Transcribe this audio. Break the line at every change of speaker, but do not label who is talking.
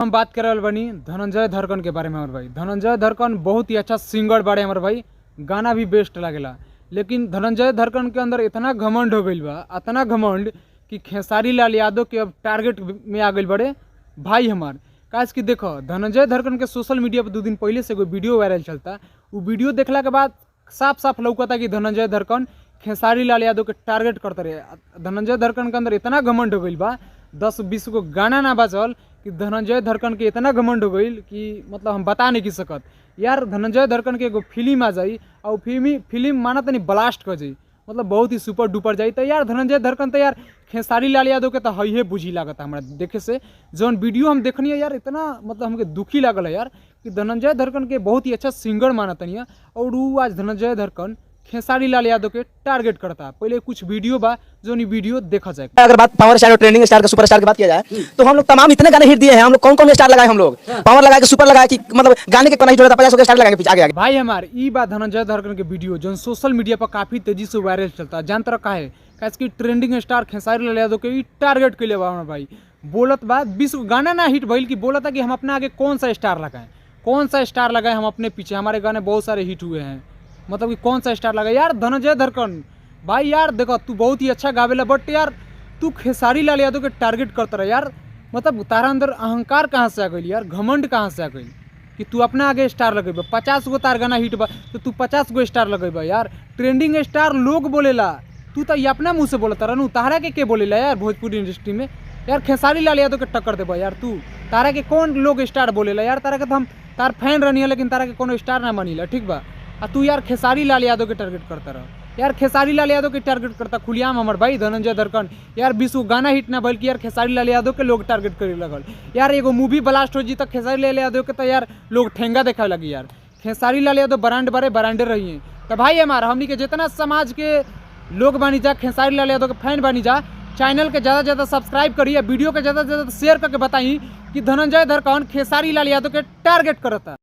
हम बात करे वाले बनी धनंजय धरकन के बारे में। हमारे भाई धनंजय धरकन बहुत ही अच्छा सिंगर बाड़े हमारे भाई, गाना भी बेस्ट लगेला। लेकिन धनंजय धरकन के अंदर इतना घमंड हो गई बा, इतना घमंड कि खेसारी लाल यादव के अब टारगेट में आ गई बड़े भाई हमार। काश कि देखो धनंजय धरकन के सोशल मीडिया पर 2 दिन पहले से कोई वीडियो वायरल चलता, वो वीडियो देखला के बाद साफ साफ लौकता कि धनंजय धरकन खेसारी लाल यादव के टारगेट करते रहे। धनंजय धरकन के अंदर इतना घमंड हो गई बा, 10-20 को गाना ना बचल कि धनंजय धरकन के इतना घमंड हो गई कि मतलब हम बता नहीं की सकत। यार धनंजय धरकन के एगो फिल्म आ जाई और फिल्म माना तनी ब्लास्ट कर जाई, मतलब बहुत ही सुपर डुपर जाई। तो यार धनंजय धरकन तो यार खेसारी लाल यादव के तो है बुझी लागत हमारा देखे से। जौन वीडियो हम देखनी है यार इतना मतलब हमके दुखी लागल है यार कि धनंजय धरकन के बहुत ही अच्छा सिंगर माना तनी है, और वो आज धनंजय धरकन खेसारी लाल यादव के टारगेट करता। पहले कुछ वीडियो बा जो नहीं वीडियो देखा जाए।
अगर बात पावर स्टार और ट्रेंडिंग स्टार का सुपर स्टार की बात किया जाए तो हम लोग तमाम इतने गाने हिट दिए हैं। हम लोग कौन कौन स्टार लगाए, हम लोग पावर लगाए, सुपर लगाए कि मतलब गाने के कोना हिट होता 50 स्टार लगाएंगे पीछे आगे आगे।
भाई हमार ई बात धनंजय धरकन के वीडियो जो सोशल मीडिया पर काफी तेजी से वायरल चलता, जानते रखा है कि ट्रेंडिंग स्टार खेसारी लाल यादव के टारगेट के लिए भाई बोलत बा 20 गाना ना हिट भइल कि बोलता कि हम अपने आगे कौन सा स्टार लगाएं, कौन सा स्टार लगाएं हम अपने पीछे। हमारे गाने बहुत सारे हिट हुए हैं, मतलब कि कौन सा स्टार लगा। यार धनंजय धरकन भाई यार देखो तू बहुत ही अच्छा गावेला, बट यार तू खेसारी लाल यादव के टारगेट करता रहा यार। मतलब तारा अंदर अहंकार कहाँ से आ गई यार, घमंड कहाँ से आ गई कि तू अपना आगे स्टार लगेबा। 50 गो तार गाना हिट बा तो तू 50 गो स्टार लगेबा यार। ट्रेंडिंग स्टार लोग बोलेला, तू तो ये अपना मुँह से बोलता रहा। तारा के बोलेला यार भोजपुरी इंडस्ट्री में यार खेसारी लाल यादव के टक्कर देबा यार तू। तारा के कौन लोग स्टार बोलेला यार, तारा के तो हम तार फैन रहनी है लेकिन तारा के कोनो स्टार ना मानीला, ठीक बा। तू यार खेसारी लाल यादव के टारगेट करता रहा यार, खेसारी लाल यादव के टारगेट करता खुलियाम हमार भाई धनंजय धरकन। यार 20 गाना हिट ना बल्कि यार खेसारी लाल यादव के लोग टारगेट करे लगल। यार एगो मूवी ब्लास्ट हो जी तो खेसारी लाल यादव के तो यार लोग ठेंगा देखा लगी यार। खेसारी लाल यादव ब्रांड बारे ब्रांडे रही हैं। तो भाई हमारा हमनी के जितना समाज के लोग बनी जा खेसारी लाल यादव के फैन बनी जा, चैनल के ज़्यादा से ज़्यादा सब्सक्राइब करिए, वीडियो के ज़्यादा से ज़्यादा शेयर करके बताइए कि धनंजय धरकन खेसारी लाल यादव के टारगेट करता।